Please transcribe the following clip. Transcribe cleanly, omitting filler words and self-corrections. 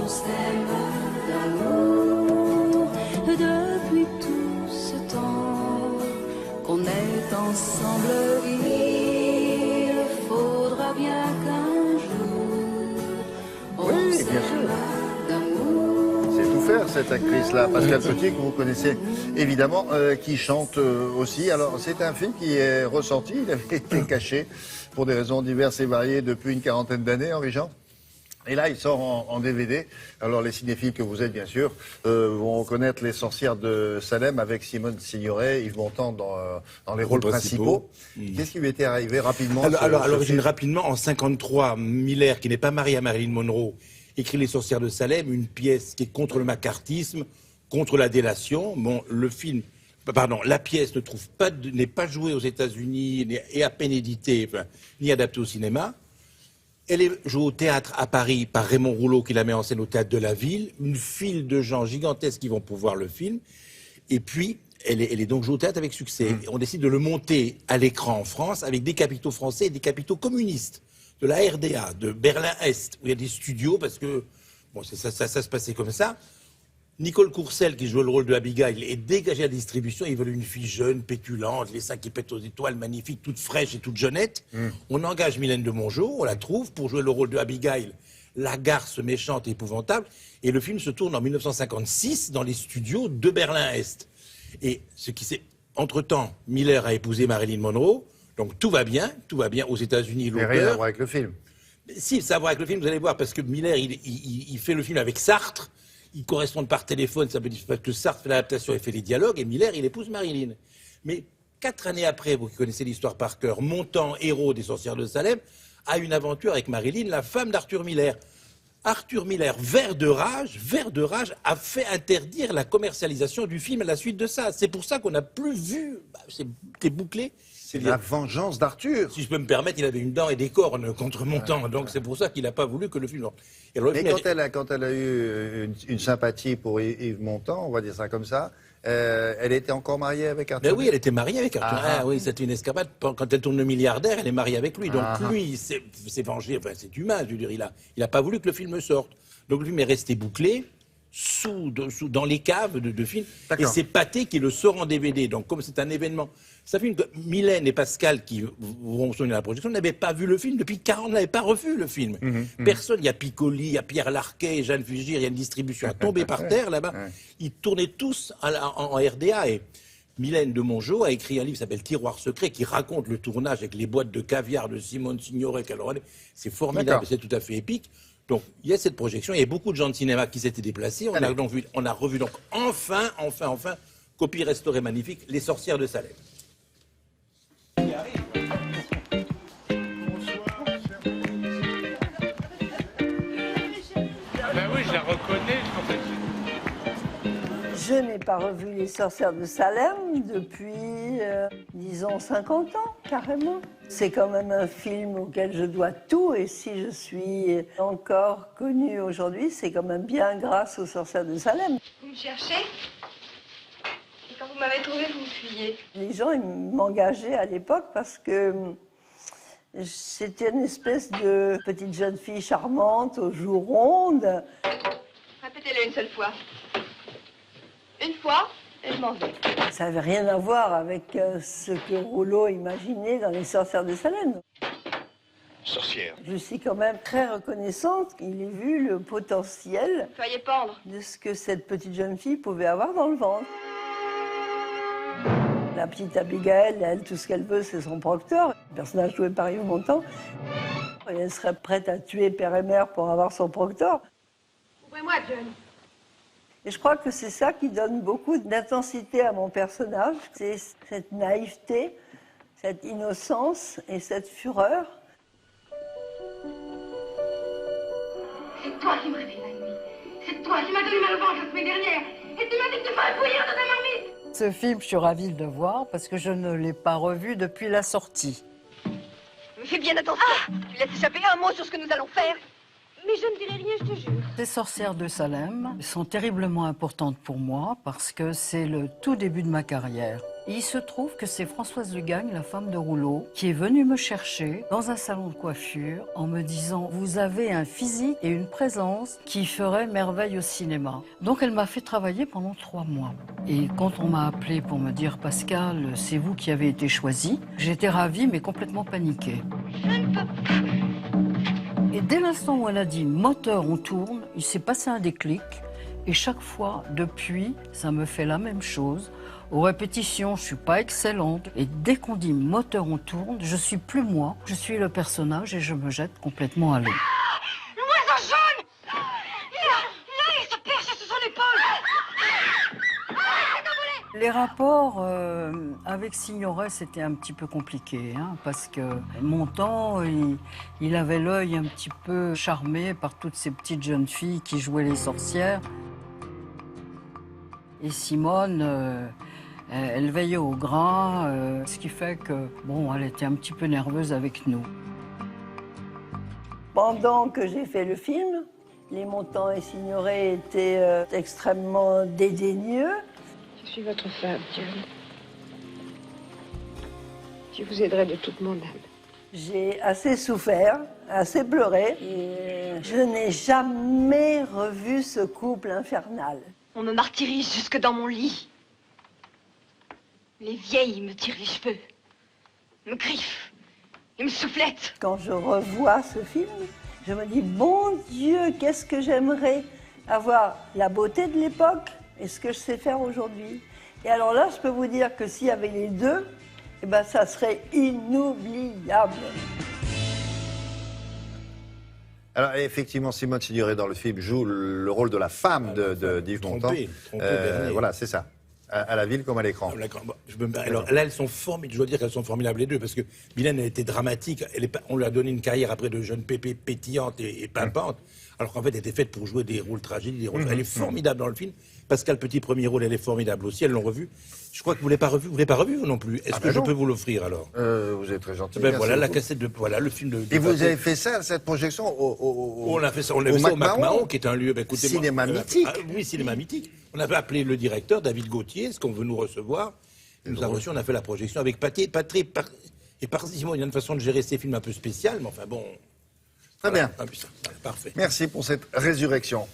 on s'aime d'amour. Depuis tout ce temps qu'on est ensemble, il faudra bien qu'un jour on Oui, bien s'aime sûr. d'amour. C'est tout faire, cette actrice-là, Pascal Petit, que vous connaissez évidemment, qui chante aussi. Alors, c'est un film qui est ressorti, il avait été caché pour des raisons diverses et variées depuis une quarantaine d'années, Henri-Jean. Et là, il sort en DVD. Alors, les cinéphiles que vous êtes, bien sûr, vont reconnaître Les Sorcières de Salem avec Simone Signoret, Yves Montand dans les rôles principaux. Qu'est-ce qui lui était arrivé rapidement? Alors, à l'origine, rapidement, en 53, Miller, qui n'est pas marié à Marilyn Monroe, écrit Les Sorcières de Salem, une pièce qui est contre le macartisme, contre la délation. Bon, la pièce n'est pas jouée aux États-Unis, et à peine éditée, ni adaptée au cinéma. Elle est jouée au théâtre à Paris par Raymond Rouleau, qui la met en scène au théâtre de la Ville. Une file de gens gigantesques qui vont pour voir le film. Et puis, elle est donc jouée au théâtre avec succès. On décide de le monter à l'écran en France avec des capitaux français et des capitaux communistes. De la RDA, de Berlin-Est, où il y a des studios, parce que bon, ça se passait comme ça. Nicole Courcelles, qui joue le rôle de Abigail, est dégagée à la distribution. Ils veulent une fille jeune, pétulante, les seins qui pètent aux étoiles, magnifique, toute fraîche et toute jeunette. On engage Mylène de Mongeau, on la trouve, pour jouer le rôle de Abigail, la garce méchante et épouvantable. Et le film se tourne en 1956 dans les studios de Berlin-Est. Et entre-temps, Miller a épousé Marilyn Monroe, donc tout va bien aux États-Unis. Mais rien à voir avec le film. Si, ça a à voir avec le film, vous allez voir, parce que Miller, il fait le film avec Sartre. Ils correspondent par téléphone, ça veut dire parce que Sartre fait l'adaptation et fait les dialogues, et Miller, il épouse Marilyn. Mais 4 années après, vous qui connaissez l'histoire par cœur, Montand, héros des Sorcières de Salem, a une aventure avec Marilyn, la femme d'Arthur Miller. Arthur Miller, vert de rage, a fait interdire la commercialisation du film à la suite de ça. C'est pour ça qu'on n'a plus vu, c'est bouclé. C'est la vengeance d'Arthur. Si je peux me permettre, il avait une dent et des cornes contre Montand, donc c'est pour ça qu'il n'a pas voulu que le film... Et alors, Mais quand elle a eu une sympathie pour Yves Montand, on va dire ça comme ça, elle était encore mariée avec Arthur. Ben oui, elle était mariée avec Arthur. Ah oui, c'était une escapade. Quand elle tourne le milliardaire, elle est mariée avec lui. Donc lui, il s'est vengé. Enfin, c'est humain, je veux dire. Il a pas voulu que le film sorte. Donc le film est resté bouclé dans les caves de films. Et c'est Pathé qui le sort en DVD. Donc comme c'est un événement, ça fait que Mylène et Pascal, qui vont souvenir à la projection, n'avaient pas vu le film depuis 40 ans, n'avaient pas revu le film. Personne, il y a Piccoli, il y a Pierre Larquet, Jeanne Fugir, il y a une distribution à tomber par terre là-bas. Ils tournaient tous en RDA. Et Mylène de Mongeau a écrit un livre qui s'appelle Tiroir secret, qui raconte le tournage avec les boîtes de caviar de Simone Signoret. C'est formidable, c'est tout à fait épique. Donc, il y a cette projection, il y a beaucoup de gens de cinéma qui s'étaient déplacés. On a revu donc enfin, copie restaurée magnifique, Les Sorcières de Salem. Ben oui, je la reconnais, en fait. Je n'ai pas revu Les Sorcières de Salem depuis, disons, 50 ans, carrément. C'est quand même un film auquel je dois tout, et si je suis encore connue aujourd'hui, c'est quand même bien grâce aux Sorcières de Salem. Vous me cherchez? Et quand vous m'avez trouvé, vous me fuyiez. Les gens, ils m'engageaient à l'époque parce que c'était une espèce de petite jeune fille charmante aux joues rondes. Répétez-le une seule fois. Une fois, et je m'en vais. Ça n'avait rien à voir avec ce que Rouleau imaginait dans Les Sorcières de Salem. Sorcière. Je suis quand même très reconnaissante qu'il ait vu le potentiel Soyez pendre. de ce que cette petite jeune fille pouvait avoir dans le ventre. La petite Abigail, elle, tout ce qu'elle veut, c'est son procteur. Le personnage joué par Yves Montand. Et elle serait prête à tuer père et mère pour avoir son procteur. Ouvrez-moi, John. Et je crois que c'est ça qui donne beaucoup d'intensité à mon personnage. C'est cette naïveté, cette innocence et cette fureur. C'est toi qui me réveille la nuit. C'est toi qui m'as donné ma revanche la semaine dernière. Et tu m'as dit que tu ferais bouillir de ta marmite. Ce film, je suis ravie de le voir parce que je ne l'ai pas revu depuis la sortie. Fais bien attention. Tu laisses échapper un mot sur ce que nous allons faire. Mais je ne dirai rien, je te jure. Les Sorcières de Salem sont terriblement importantes pour moi parce que c'est le tout début de ma carrière. Et il se trouve que c'est Françoise Lugagne, la femme de Rouleau, qui est venue me chercher dans un salon de coiffure en me disant « Vous avez un physique et une présence qui ferait merveille au cinéma ». Donc elle m'a fait travailler pendant 3 mois. Et quand on m'a appelé pour me dire « Pascal, c'est vous qui avez été choisi », j'étais ravie mais complètement paniquée. Et dès l'instant où elle a dit « moteur, on tourne », il s'est passé un déclic. Et chaque fois, depuis, ça me fait la même chose. Aux répétitions, je suis pas excellente. Et dès qu'on dit « moteur, on tourne », je suis plus moi. Je suis le personnage et je me jette complètement à l'eau. L'oiseau jaune! Là, il se perche sur son épaule! Les rapports avec Signoret, c'était un petit peu compliqué, hein, parce que Montand, il avait l'œil un petit peu charmé par toutes ces petites jeunes filles qui jouaient les sorcières. Et Simone, elle veillait au grain, ce qui fait que, bon, elle était un petit peu nerveuse avec nous. Pendant que j'ai fait le film, les Montand et Signoret étaient extrêmement dédaigneux. Je suis votre femme, Diane. Je vous aiderai de toute mon âme. J'ai assez souffert, assez pleuré. Et je n'ai jamais revu ce couple infernal. On me martyrise jusque dans mon lit. Les vieilles me tirent les cheveux, me griffent, et me soufflettent. Quand je revois ce film, je me dis, bon Dieu, qu'est-ce que j'aimerais avoir la beauté de l'époque et ce que je sais faire aujourd'hui. Et alors là, je peux vous dire que s'il y avait les deux, eh ben, ça serait inoubliable. Alors effectivement, Simone Signoret dans le film joue le rôle de la femme d'Yves Montand. Voilà, c'est ça. À la ville comme à l'écran. Alors là, elles sont formidables. Je dois dire qu'elles sont formidables les deux, parce que Mylène a été dramatique. On lui a donné une carrière après de jeune pépé pétillante et pimpante, alors qu'en fait, elle était faite pour jouer des rôles tragiques. Elle est formidable dans le film. Pascal Petit, premier rôle, elle est formidable aussi. Elles l'ont revu. Je crois que vous ne l'avez pas revu, vous non plus. Est-ce que je peux vous l'offrir alors? Vous êtes très gentil. Voilà la cassette de le film de. Et vous avez fait ça, cette projection on a fait ça, on l'a fait ça au Mac-Mahon, qui est un lieu. Cinéma mythique. Oui, cinéma mythique. On avait appelé le directeur David Gauthier, est-ce qu'on veut nous recevoir? Il nous a reçus, on a fait la projection avec Patrick et Parsimo. Il y a une façon de gérer ces films un peu spéciale, mais enfin bon. Très bien. Parfait. Merci pour cette résurrection.